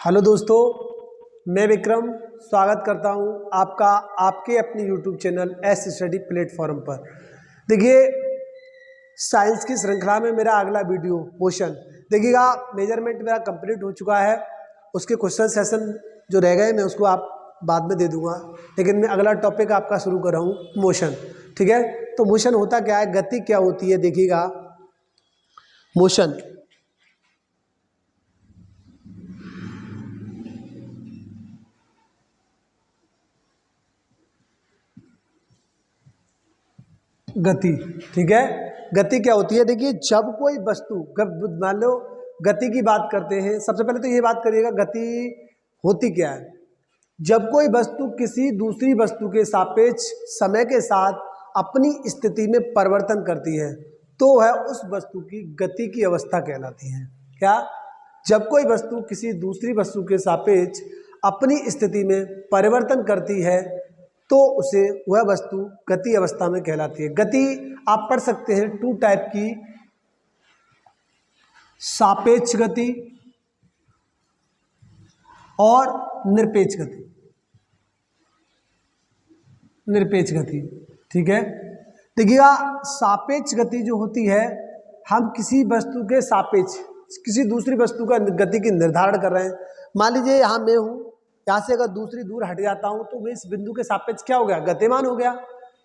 Hello दोस्तों, मैं विक्रम स्वागत करता हूं आपका आपके अपने YouTube channel S study platform पर। देखिए, साइंस की श्रृंखला में मेरा अगला वीडियो मोशन देखिएगा। मेजरमेंट मेरा कंप्लीट हो चुका है, उसके क्वेश्चन सेशन जो रह गए मैं उसको आप बाद में दे दूंगा, लेकिन मैं अगला टॉपिक आपका शुरू कर रहा हूँ मोशन। ठीक है, तो मोशन होता क्या है, गति क्या होती है, देखिएगा। मोशन गति, ठीक है। गति क्या होती है, देखिए जब कोई वस्तु, मान लो गति की बात करते हैं, सबसे पहले तो ये बात करिएगा गति होती क्या है। जब कोई वस्तु किसी दूसरी वस्तु के सापेक्ष समय के साथ अपनी स्थिति में परिवर्तन करती है तो वह उस वस्तु की गति की अवस्था कहलाती है। क्या? जब कोई वस्तु किसी दूसरी वस्तु के सापेक्ष अपनी स्थिति में परिवर्तन करती है तो उसे वह वस्तु गति अवस्था में कहलाती है। गति आप पढ़ सकते हैं टू टाइप की, सापेक्ष गति और निरपेक्ष गति। निरपेक्ष गति, ठीक है। देखिएगा, सापेक्ष गति जो होती है, हम किसी वस्तु के सापेक्ष किसी दूसरी वस्तु का गति की निर्धारण कर रहे हैं। मान लीजिए यहाँ मैं हूँ, यहाँ से अगर दूसरी दूर हट जाता हूँ तो मैं इस बिंदु के सापेक्ष क्या हो गया, गतिमान हो गया।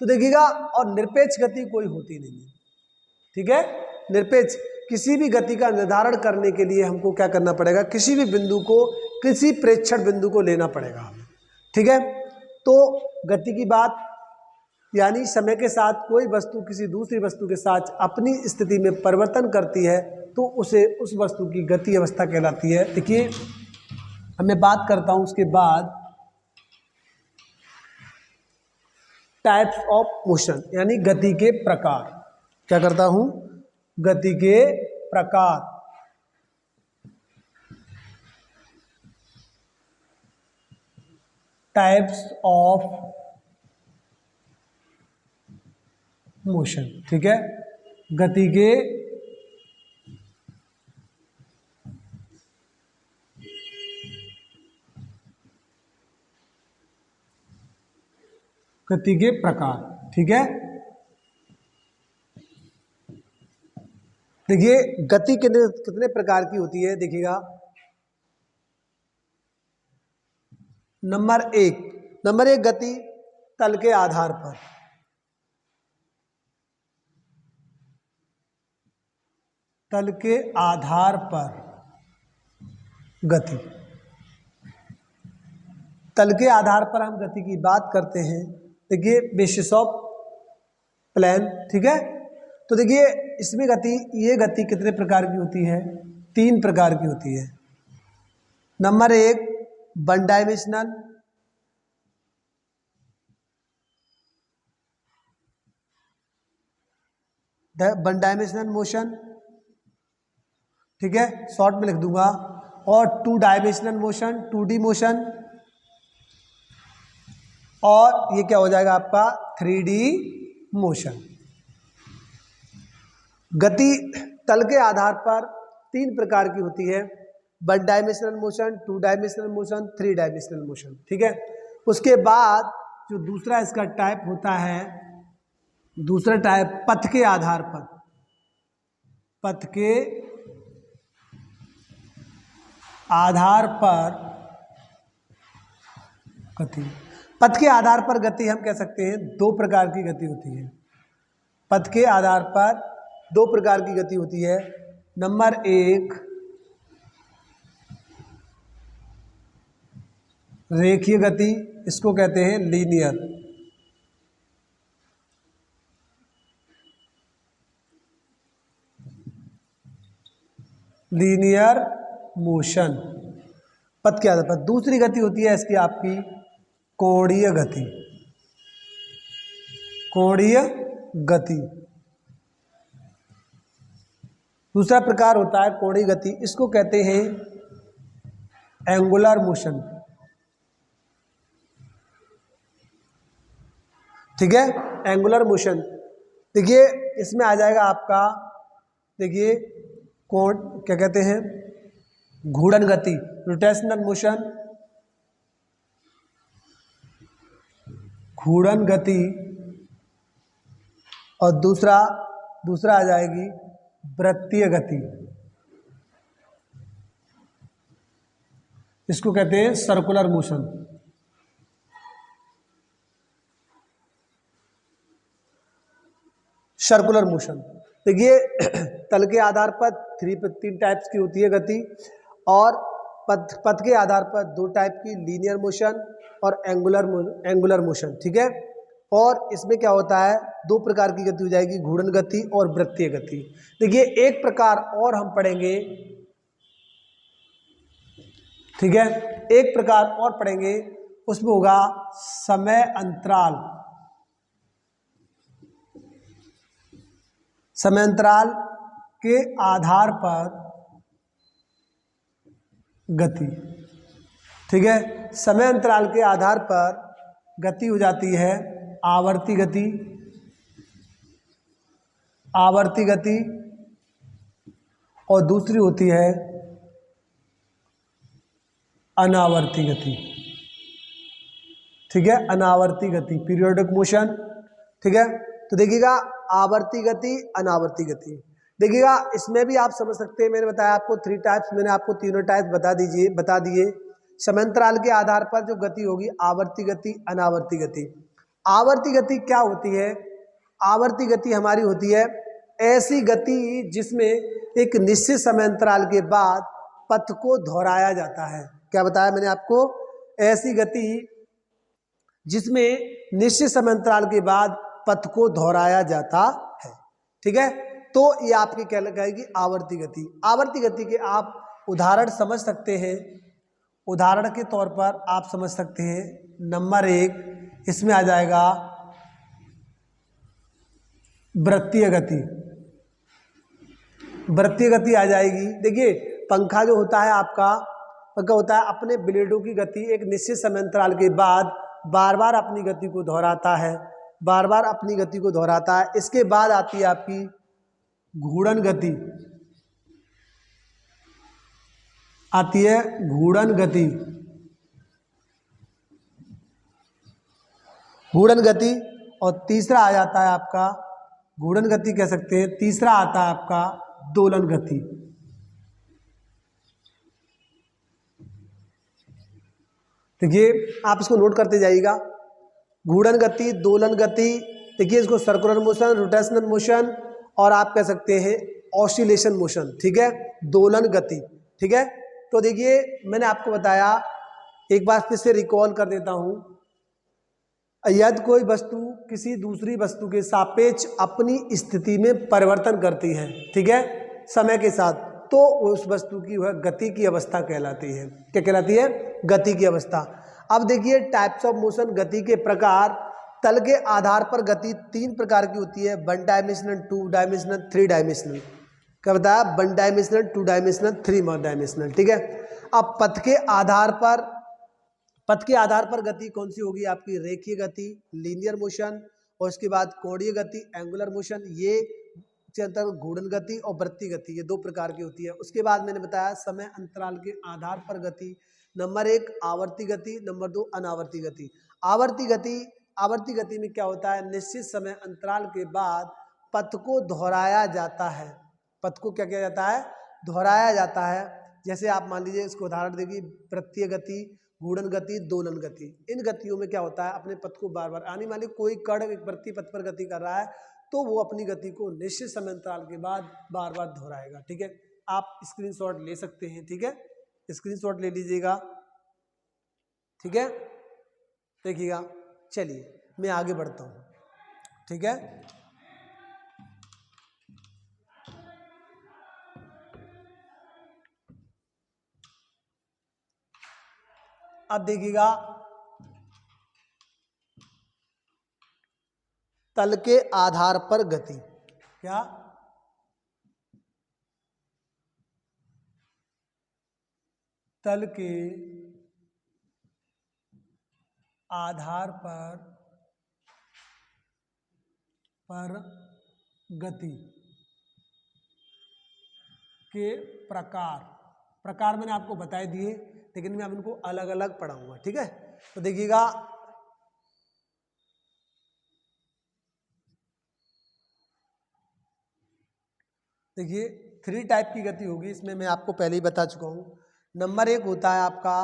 तो देखिएगा, और निरपेक्ष गति कोई होती नहीं है। ठीक है, निरपेक्ष किसी भी गति का निर्धारण करने के लिए हमको क्या करना पड़ेगा, किसी भी बिंदु को, किसी प्रेक्षण बिंदु को लेना पड़ेगा हमें। ठीक है, तो गति की बात यानी समय के साथ कोई वस्तु किसी दूसरी वस्तु के साथ अपनी स्थिति में परिवर्तन करती है तो उसे उस वस्तु की गति अवस्था कहलाती है। देखिए, अब मैं बात करता हूं उसके बाद टाइप्स ऑफ मोशन, यानी गति के प्रकार। क्या करता हूं, गति के प्रकार। टाइप्स ऑफ मोशन, ठीक है, गति के प्रकार। ठीक है, देखिए गति कितने प्रकार की होती है, देखिएगा। नंबर एक गति तल के आधार पर। तल के आधार पर गति, तल के आधार पर हम गति की बात करते हैं। देखिए, बेसिस ऑफ प्लेन, ठीक है। तो देखिए, इसमें गति, ये गति कितने प्रकार की होती है, 3 प्रकार की होती है। Number 1 one dimensional, one dimensional motion, ठीक है, शॉर्ट में लिख दूंगा। और 2 डायमेंशनल मोशन, 2D मोशन, और ये क्या हो जाएगा आपका 3D मोशन। गति तल के आधार पर 3 प्रकार की होती है, one dimensional motion, 2 dimensional motion, 3 dimensional motion. ठीक है, उसके बाद जो दूसरा इसका टाइप होता है, दूसरा टाइप पथ के आधार पर। पथ के आधार पर गति। पथ के आधार पर गति हम कह सकते हैं 2 प्रकार की गति होती है। पथ के आधार पर 2 प्रकार की गति होती है। नंबर 1 रेखीय गति, इसको कहते हैं लीनियर। लीनियर मोशन, पथ के आधार पर। दूसरी गति होती है इसकी आपकी कोणीय गति। कोणीय गति दूसरा प्रकार होता है कोणीय गति, इसको कहते हैं एंगुलर मोशन। ठीक है, एंगुलर मोशन। देखिए, इसमें आ जाएगा आपका, देखिए कोण क्या कहते हैं, घूर्णन गति, रोटेशनल मोशन, घूर्णन गति, और दूसरा आ जाएगी वृत्तीय गति, इसको कहते हैं सर्कुलर मोशन। सर्कुलर मोशन देखिए तल के आधार पर तीन टाइप्स की होती है गति, और पथ के आधार पर दो टाइप की, लीनियर मोशन और एंगुलर मोशन, ठीक है। और इसमें क्या होता है, दो प्रकार की गति हो जाएगी, घूर्णन गति और वृत्तीय गति। देखिए एक प्रकार और हम पढ़ेंगे, ठीक है, एक प्रकार और पढ़ेंगे, उसमें होगा समय अंतराल। समय अंतराल के आधार पर गति, ठीक है। समय अंतराल के आधार पर गति हो जाती है आवर्ती गति, आवर्ती गति, और दूसरी होती है अनावर्ती गति, ठीक है, अनावर्ती गति, पीरियोडिक मोशन, ठीक है। तो देखिएगा आवर्ती गति, अनावर्ती गति, देखिएगा इसमें भी आप समझ सकते हैं, मैंने बताया आपको थ्री टाइप्स, मैंने आपको तीनों टाइप्स बता दिए। समांतराल के आधार पर जो गति होगी आवर्ती गति, अनावर्ती गति। आवर्ती गति क्या होती है, आवर्ती गति हमारी होती है ऐसी गति जिसमें एक निश्चित समांतराल के बाद पथ को दोहराया जाता है। क्या बताया मैंने आपको, ऐसी गति जिसमें निश्चित समांतराल के बाद पथ को दोहराया जाता है, ठीक है। तो ये आपकी क्या लगाएगी, आवर्ती गति। आवर्ती गति के आप उदाहरण समझ सकते हैं, उदाहरण के तौर पर आप समझ सकते हैं, नंबर 1 इसमें आ जाएगा वृत्तीय गति, वृत्तीय गति आ जाएगी। देखिए पंखा जो होता है आपका, पंखा होता है अपने ब्लेडों की गति एक निश्चित समांतराल के बाद बार बार अपनी गति को दोहराता है, बार बार अपनी गति को दोहराता है। इसके बाद आती है आपकी घूर्णन गति, आती है घूर्णन गति, घूर्णन गति, और तीसरा आ जाता है आपका, घूर्णन गति कह सकते हैं, तीसरा आता है आपका दोलन गति। देखिए आप इसको नोट करते जाइएगा, घूर्णन गति, दोलन गति, देखिए इसको सर्कुलर मोशन, रोटेशनल मोशन, और आप कह सकते हैं ऑसिलेशन मोशन, ठीक है, दोलन गति, ठीक है। तो देखिए मैंने आपको बताया, एक बार फिर से रिकॉल कर देता हूं, यदि कोई वस्तु किसी दूसरी वस्तु के सापेक्ष अपनी स्थिति में परिवर्तन करती है, ठीक है, समय के साथ, तो उस वस्तु की वह गति की अवस्था कहलाती है। क्या कहलाती है, गति की अवस्था। अब देखिए टाइप्स ऑफ मोशन, गति के प्रकार, तल के आधार पर गति तीन प्रकार की होती है, 1 डायमेंशनल, 2 डायमेंशनल, 3 डायमेंशनल। क्या बताया, 1 डायमेंशनल, 2 डायमेंशनल, 3 डायमेंशनल, ठीक है। अब पथ के आधार पर गति कौन सी होगी आपकी, रेखीय गति, लीनियर मोशन, और उसके बाद कोणीय गति, एंगुलर मोशन, ये घूर्णन गति और वृत्तीय गति, ये दो प्रकार की होती है। उसके बाद मैंने बताया समय अंतराल के आधार पर गति, नंबर 1 आवर्ती गति, नंबर 2 अनावर्ती गति। आवर्ती गति में क्या होता है, निश्चित समय अंतराल के बाद पथ को दोहराया जाता है, पथ को क्या किया जाता है, दोहराया जाता है। जैसे आप मान लीजिए इसको उदाहरण देगी, वृत्तीय गति, घूर्णन गति, दोलन गति। इन गतियों में क्या होता है, अपने पथ को बार बार, यानी मान लीजिए कोई कण एक वृत्तीय पथ पर गति कर रहा है, तो वो अपनी गति को निश्चित समय अंतराल के बाद बार बार दोहराएगा, ठीक है। आप स्क्रीनशॉट ले सकते हैं, ठीक है, स्क्रीनशॉट ले लीजिएगा, ठीक है। देखिएगा, चलिए मैं आगे बढ़ता हूँ, ठीक है। अब देखिएगा तल के आधार पर गति, क्या, तल के आधार पर गति के प्रकार, प्रकार मैंने आपको बताए दिए, लेकिन मैं अब इनको अलग अलग पढ़ाऊंगा, ठीक है। तो देखिएगा देखिए 3 टाइप की गति होगी, इसमें मैं आपको पहले ही बता चुका हूं। नंबर 1 होता है आपका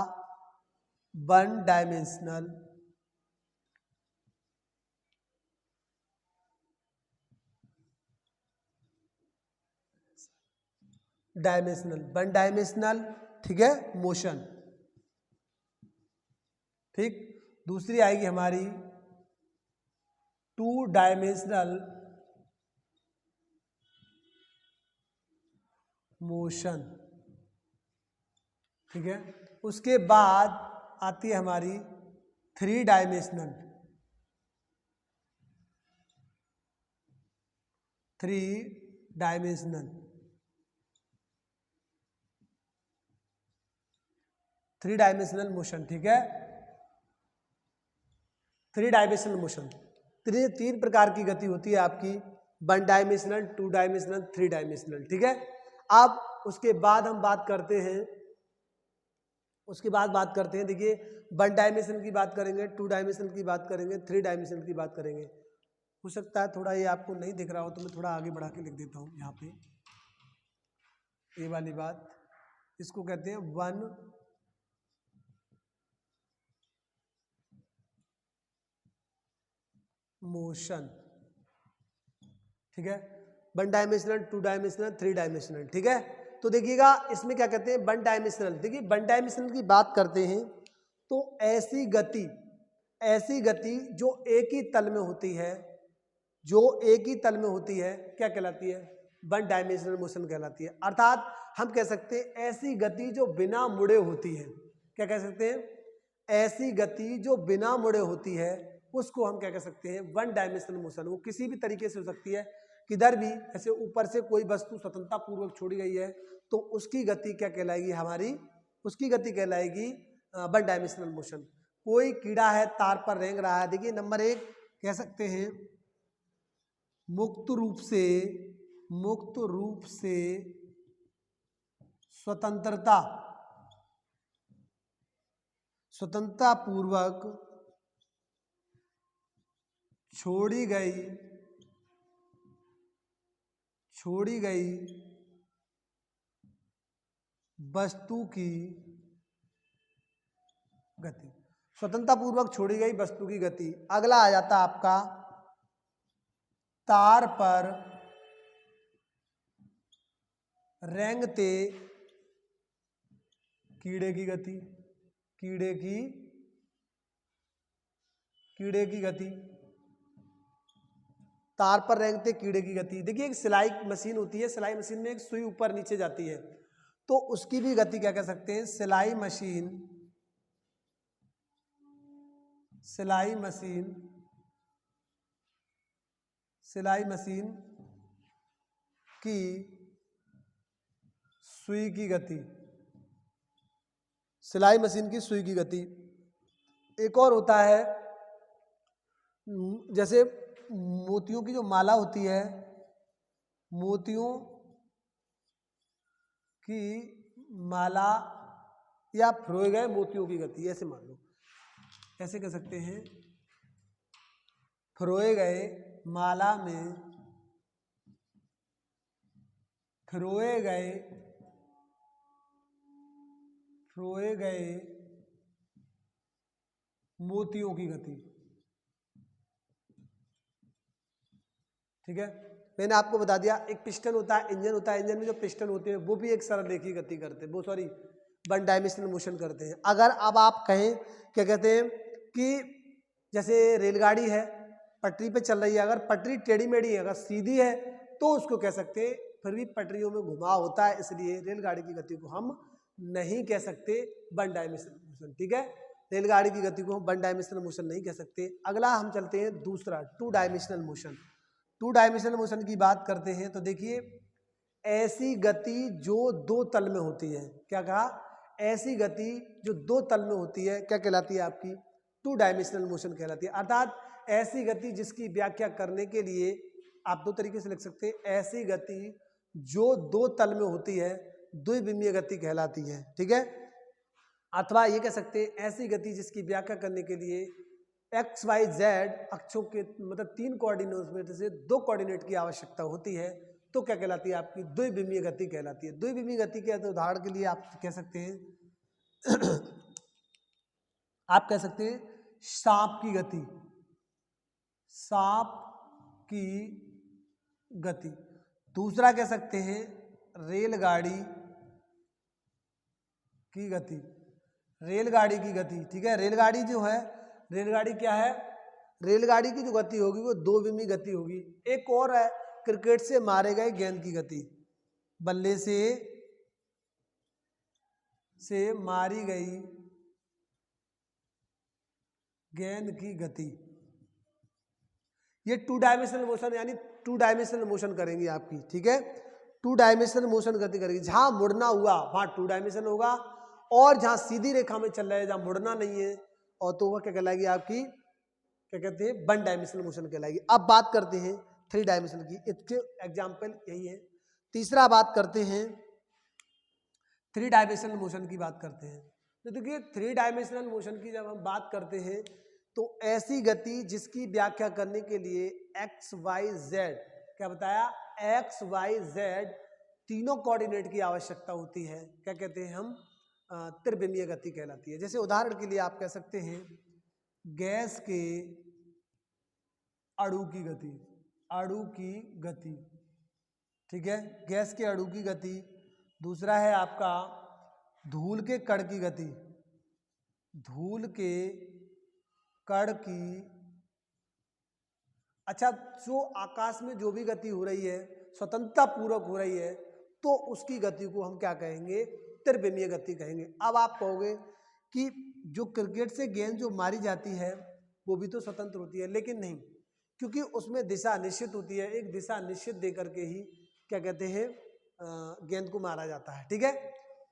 1 डायमेंशनल, वन डायमेंशनल, ठीक है, मोशन, ठीक। दूसरी आएगी हमारी 2 डायमेंशनल मोशन, ठीक है। उसके बाद आती है हमारी 3 डायमेंशनल, 3 डायमेंशनल मोशन, ठीक है। 3 डायमेंशनल मोशन, 3 प्रकार की गति होती है आपकी, 1 डायमेंशनल, 2 डायमेंशनल, 3 डायमेंशनल, ठीक है। अब उसके बाद हम बात करते हैं, देखिए 1 डायमेंशन की बात करेंगे, 2 डायमेंशन की बात करेंगे, 3 डायमेंशन की बात करेंगे। हो सकता है थोड़ा ये आपको नहीं दिख रहा हो तो मैं थोड़ा आगे बढ़ा के लिख देता हूँ यहाँ पे, ये वाली बात, इसको कहते हैं 1 मोशन, ठीक है। 1 डायमेंशनल, 2 डायमेंशनल, 3 डायमेंशनल, ठीक है। तो देखिएगा इसमें क्या कहते हैं 1 डायमेंशनल, देखिए 1 डायमेंशनल की बात करते हैं तो ऐसी गति जो एक ही तल में होती है, क्या कहलाती है, 1 डायमेंशनल मोशन कहलाती है। अर्थात हम कह सकते हैं ऐसी गति जो बिना मुड़े होती है, क्या कह सकते हैं, ऐसी गति जो बिना मुड़े होती है उसको हम क्या कह सकते हैं, 1 डायमेंशनल मोशन। वो किसी भी तरीके से हो सकती है, किधर भी, ऐसे ऊपर से कोई वस्तु स्वतंत्रता पूर्वक छोड़ी गई है तो उसकी गति क्या कहलाएगी हमारी, उसकी गति कहलाएगी 1 डायमेंशनल मोशन। कोई कीड़ा है तार पर रेंग रहा है, देखिए नंबर 1 कह सकते हैं मुक्त रूप से स्वतंत्रता पूर्वक छोड़ी गई वस्तु की गति, स्वतंत्रता पूर्वक छोड़ी गई वस्तु की गति। अगला आ जाता आपका तार पर रेंगते कीड़े की गति, तार पर रेंगते कीड़े की गति। देखिए एक सिलाई मशीन होती है, सिलाई मशीन में एक सुई ऊपर नीचे जाती है तो उसकी भी गति क्या कह सकते हैं, सिलाई मशीन की सुई की गति, सिलाई मशीन की सुई की गति। एक और होता है जैसे मोतियों की जो माला होती है, मोतियों की माला या फ्रोए गए मोतियों की गति, ऐसे मान लो, ऐसे कह सकते हैं फ्रोए गए माला में फ्रोए गए मोतियों की गति, ठीक है। मैंने आपको बता दिया एक पिस्टन होता है, इंजन होता है, इंजन में जो पिस्टन होते हैं वो भी एक सरल रेखीय गति करते हैं, वो 1 डायमेंशनल मोशन करते हैं। अगर अब आप कहें क्या कहते हैं कि जैसे रेलगाड़ी है पटरी पे चल रही है, अगर पटरी टेढ़ी मेढ़ी है, अगर सीधी है तो उसको कह सकते हैं, फिर भी पटरियों में घुमाव होता है, इसलिए रेलगाड़ी की गति को हम नहीं कह सकते 1 डायमेंशनल मोशन, ठीक है। रेलगाड़ी की गति को हम 1 डायमेंशनल मोशन नहीं कह सकते। अगला हम चलते हैं दूसरा 2 डायमेंशनल मोशन। 2 डायमेंशनल मोशन की बात करते हैं तो देखिए ऐसी गति जो 2 तल में होती है, क्या कहा, ऐसी गति जो 2 तल में होती है क्या कहलाती है आपकी, 2 डायमेंशनल मोशन कहलाती है। अर्थात ऐसी गति जिसकी व्याख्या करने के लिए आप 2 तरीके से लिख सकते हैं, ऐसी गति जो 2 तल में होती है द्विविमीय गति कहलाती है। ठीक है, अथवा ये कह सकते हैं ऐसी गति जिसकी व्याख्या करने के लिए एक्स वाई जेड अक्षों के मतलब 3 कोऑर्डिनेट्स में से 2 कोऑर्डिनेट की आवश्यकता होती है, तो क्या कहलाती है आपकी द्विविमीय गति कहलाती है। द्विविमीय गति के उदाहरण के लिए आप कह सकते हैं आप कह सकते हैं सांप की गति, सांप की गति। दूसरा कह सकते हैं रेलगाड़ी की गति, रेलगाड़ी की गति। ठीक है, रेलगाड़ी जो है, रेलगाड़ी क्या है, रेलगाड़ी की जो गति होगी वो द्विविमीय गति होगी। एक और है क्रिकेट से मारे गए गेंद की गति, बल्ले से मारी गई गेंद की गति। ये 2 डायमेंशनल मोशन यानी 2 डायमेंशनल मोशन करेंगी आपकी। ठीक है, 2 डायमेंशनल मोशन गति करेगी। जहां मुड़ना हुआ वहां 2 डायमेंशन होगा, और जहां सीधी रेखा में चल रहा है, जहां मुड़ना नहीं है, और तो वह क्या कहलाएगी आपकी, क्या कहते हैं 1 डायमेंशनल मोशन कहलाएगी। अब बात करते हैं 3 डायमेंशनल की, इसके एग्जाम्पल यही है। तीसरा बात करते हैं 3 डायमेंशनल मोशन की बात करते हैं। तो देखिए 3 डायमेंशनल मोशन की जब हम बात करते हैं तो ऐसी गति जिसकी व्याख्या करने के लिए एक्स वाई जेड, क्या बताया, एक्स वाई जेड तीनों कोऑर्डिनेट की आवश्यकता होती है, क्या कहते हैं हम, त्रिविमीय गति कहलाती है। जैसे उदाहरण के लिए आप कह सकते हैं गैस के अणु की गति, अणु की गति। ठीक है, गैस के अणु की गति। दूसरा है आपका धूल के कण की गति, धूल के कण की, अच्छा जो आकाश में जो भी गति हो रही है स्वतंत्रता पूर्वक हो रही है, तो उसकी गति को हम क्या कहेंगे, त्रिविमीय गति कहेंगे। अब आप कहोगे कि जो क्रिकेट से गेंद जो मारी जाती है वो भी तो स्वतंत्र होती है, लेकिन नहीं, क्योंकि उसमें दिशा निश्चित होती है, एक दिशा निश्चित दे करके ही क्या कहते हैं गेंद को मारा जाता है। ठीक है,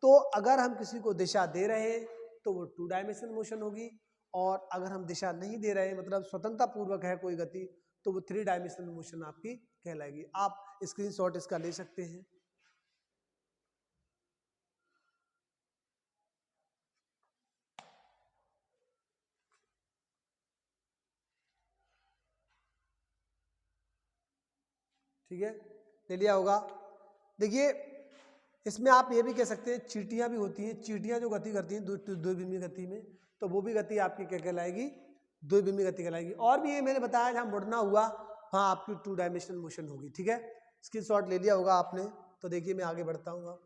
तो अगर हम किसी को दिशा दे रहे हैं तो वो 2 डायमेंशनल मोशन होगी, और अगर हम दिशा नहीं दे रहे हैं मतलब स्वतंत्रता पूर्वक है कोई गति, तो वो 3 डायमेंशनल मोशन आपकी कहलाएगी। आप स्क्रीनशॉट इसका ले सकते हैं। ठीक है, ले लिया होगा। देखिए इसमें आप ये भी कह सकते हैं चींटियां भी होती हैं, चींटियां जो गति करती हैं द्विविमीय गति में, तो वो भी गति आपकी क्या कहलाएगी, द्विविमीय गति कहलाएगी। और भी ये मैंने बताया जहाँ मुड़ना हुआ वहाँ आपकी 2 डायमेंशनल मोशन होगी। ठीक है, स्क्रीनशॉट ले लिया होगा आपने, तो देखिए मैं आगे बढ़ता हूँ।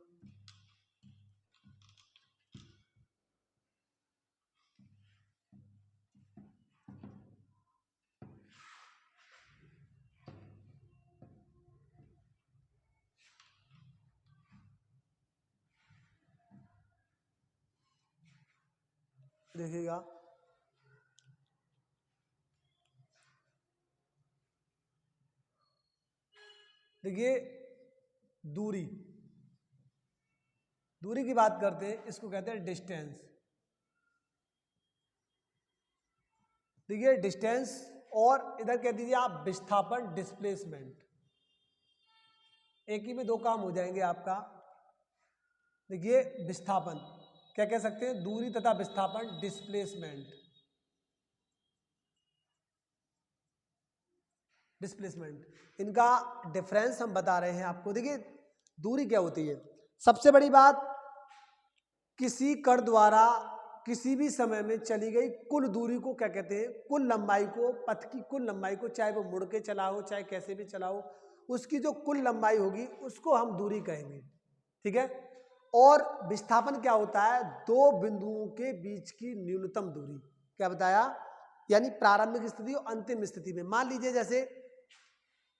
देखिएगा देखिए दूरी, दूरी की बात करते हैं, इसको कहते हैं डिस्टेंस। देखिए डिस्टेंस, और इधर कह दीजिए आप विस्थापन, डिस्प्लेसमेंट, एक ही में 2 काम हो जाएंगे आपका। देखिए विस्थापन क्या कह सकते हैं, दूरी तथा विस्थापन, डिस्प्लेसमेंट, डिस्प्लेसमेंट इनका डिफरेंस हम बता रहे हैं आपको। देखिए दूरी क्या होती है, सबसे बड़ी बात, किसी कण द्वारा किसी भी समय में चली गई कुल दूरी को क्या कहते हैं, कुल लंबाई को, पथ की कुल लंबाई को, चाहे वो मुड़ के चला हो चाहे कैसे भी चला हो, उसकी जो कुल लंबाई होगी उसको हम दूरी कहेंगे। ठीक है, और विस्थापन क्या होता है, 2 बिंदुओं के बीच की न्यूनतम दूरी, क्या बताया, यानी प्रारंभिक स्थिति और अंतिम स्थिति में। मान लीजिए जैसे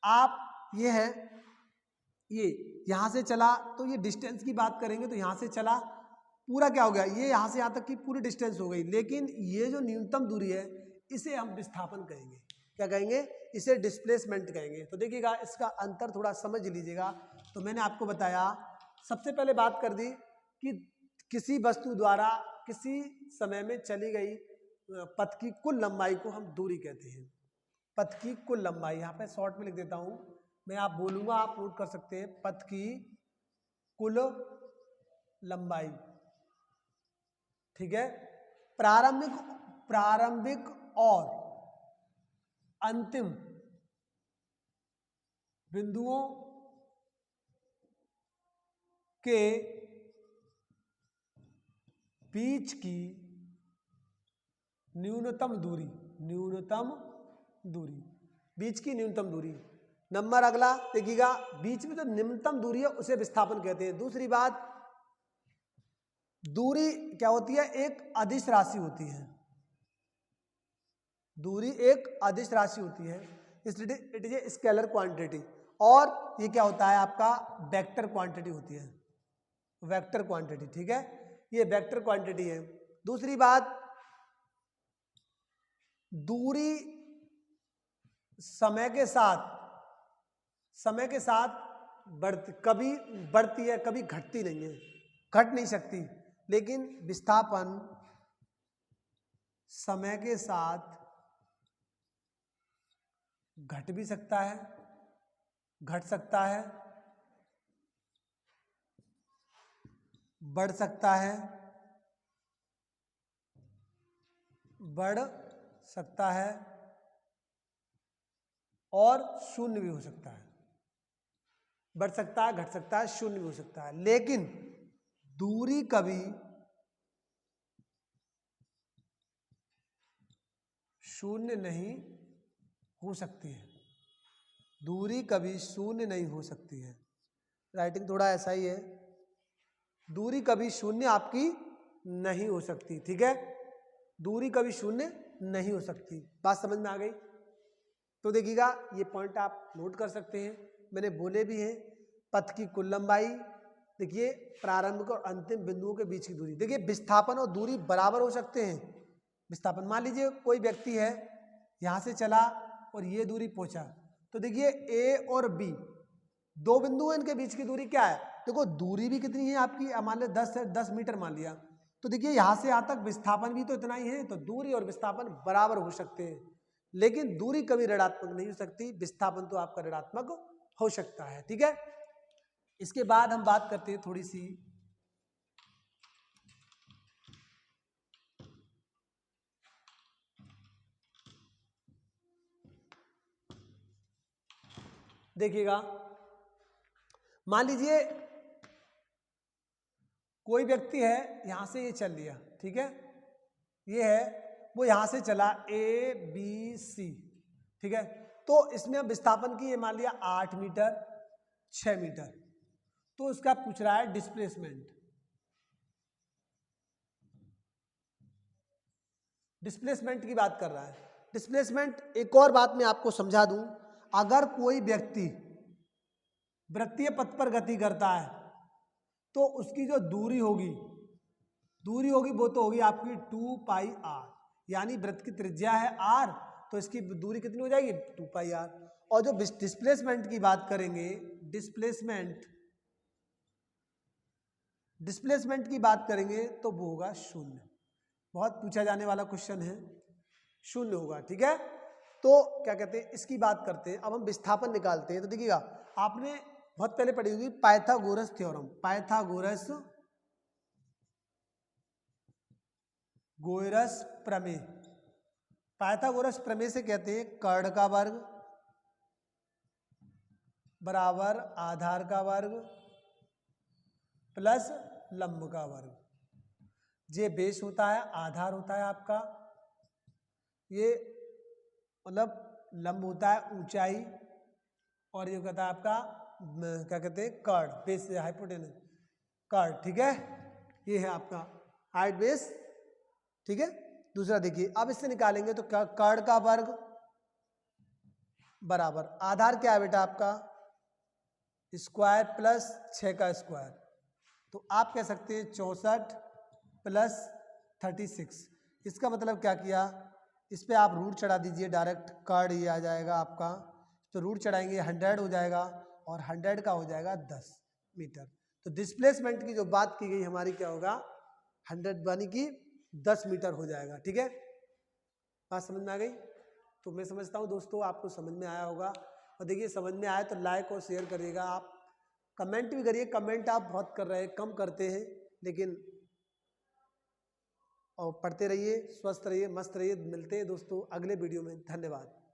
आप ये है, ये यहां से चला, तो ये डिस्टेंस की बात करेंगे तो यहां से चला पूरा क्या हो गया, ये यहां से यहां तक की पूरी डिस्टेंस हो गई, लेकिन ये जो न्यूनतम दूरी है इसे हम विस्थापन कहेंगे, क्या कहेंगे, इसे डिस्प्लेसमेंट कहेंगे। तो देखिएगा इसका अंतर थोड़ा समझ लीजिएगा। तो मैंने आपको बताया, सबसे पहले बात कर दी कि किसी वस्तु द्वारा किसी समय में चली गई पथ की कुल लंबाई को हम दूरी कहते हैं। पथ की कुल लंबाई, यहाँ पे शॉर्ट में लिख देता हूँ मैं, आप बोलूँगा आप नोट कर सकते हैं, पथ की कुल लंबाई, ठीक है। प्रारंभिक और अंतिम बिंदुओं के बीच की न्यूनतम दूरी, बीच की न्यूनतम दूरी। नंबर अगला देखिएगा, बीच में जो न्यूनतम दूरी है उसे विस्थापन कहते हैं। दूसरी बात, दूरी क्या होती है, एक अदिश राशि होती है। दूरी एक अदिश राशि होती है, इसलिए it is a scalar quantity. और ये क्या होता है आपका, वेक्टर क्वांटिटी होती है, वेक्टर क्वांटिटी, ठीक है, ये वेक्टर क्वांटिटी है। दूसरी बात, दूरी समय के साथ कभी बढ़ती है, कभी घटती नहीं है, घट नहीं सकती। लेकिन विस्थापन समय के साथ घट भी सकता है, घट सकता है, बढ़ सकता है, बढ़ सकता है, और शून्य भी हो सकता है। बढ़ सकता है, घट सकता है, शून्य भी हो सकता है। लेकिन दूरी कभी शून्य नहीं हो सकती है, दूरी कभी शून्य नहीं हो सकती है। राइटिंग थोड़ा ऐसा ही है, दूरी कभी शून्य आपकी नहीं हो सकती, ठीक है, दूरी कभी शून्य नहीं हो सकती। बात समझ में आ गई? तो देखिएगा, ये पॉइंट आप नोट कर सकते हैं, मैंने बोले भी हैं। पथ की कुल लंबाई, देखिए प्रारंभिक और अंतिम बिंदुओं के बीच की दूरी। देखिए विस्थापन और दूरी बराबर हो सकते हैं। विस्थापन, मान लीजिए कोई व्यक्ति है, यहाँ से चला और ये दूरी पहुंचा, तो देखिए ए और बी दो बिंदु हैं, इनके बीच की दूरी क्या है, देखो दूरी भी कितनी है आपकी, मान लो 10 मीटर मान लिया, तो देखिए यहाँ से यहाँ तक विस्थापन भी तो इतना ही है, तो दूरी और विस्थापन बराबर हो सकते हैं। लेकिन दूरी कभी ऋणात्मक नहीं हो सकती, विस्थापन तो आपका ऋणात्मक हो सकता है, ठीक है। इसके बाद हम बात करते हैं थोड़ी सी, देखिएगा मान लीजिए कोई व्यक्ति है, यहां से ये चल लिया, ठीक है, ये है, वो यहां से चला ए बी सी, ठीक है, तो इसमें अब विस्थापन की ये मान लिया 8 मीटर 6 मीटर, तो उसका पूछ रहा है डिस्प्लेसमेंट। डिस्प्लेसमेंट की बात कर रहा है। डिस्प्लेसमेंट, एक और बात मैं आपको समझा दूं, अगर कोई व्यक्ति वृत्तीय पथ पर गति करता है तो उसकी जो दूरी होगी वो तो होगी आपकी 2 पाई आर, यानी वृत्त की त्रिज्या है आर, तो इसकी दूरी कितनी हो जाएगी 2 पाई आर। और जो डिस्प्लेसमेंट की बात करेंगे, डिस्प्लेसमेंट की बात करेंगे तो वो होगा 0। बहुत पूछा जाने वाला क्वेश्चन है, 0 होगा, ठीक है। तो क्या कहते हैं, इसकी बात करते हैं। अब हम विस्थापन निकालते हैं, तो देखिएगा आपने बहुत पहले पढ़ी होगी पाइथागोरस थ्योरम, पाइथागोरस प्रमेय से कहते हैं कर्ण का वर्ग बराबर आधार का वर्ग प्लस लंब का वर्ग। ये बेस होता है, आधार होता है आपका, ये मतलब लंब होता है ऊंचाई, और ये कहता है आपका क्या कहते हैं कर्ण, बेस हाइपोटेनस कर्ण, ठीक है, ये है आपका हाइट बेस, ठीक है। दूसरा देखिए, अब इससे निकालेंगे तो कर्ण का वर्ग बराबर आधार क्या है बेटा आपका स्क्वायर प्लस 6 का स्क्वायर, तो आप कह सकते हैं 64 प्लस 36। इसका मतलब क्या किया, इस पे आप रूट चढ़ा दीजिए, डायरेक्ट कर्ण ये आ जाएगा आपका, तो रूट चढ़ाएंगे 100 हो जाएगा, और 100 का हो जाएगा 10 मीटर। तो डिस्प्लेसमेंट की जो बात की गई हमारी क्या होगा 100 यानी कि 10 मीटर हो जाएगा, ठीक है। बात समझ में आ गई? तो मैं समझता हूँ दोस्तों आपको समझ में आया होगा। और देखिए समझ में आया तो लाइक और शेयर करिएगा, आप कमेंट भी करिए, कमेंट आप बहुत कर रहे हैं, कम करते हैं, लेकिन और पढ़ते रहिए, स्वस्थ रहिए, मस्त रहिए। मिलते हैं दोस्तों अगले वीडियो में। धन्यवाद।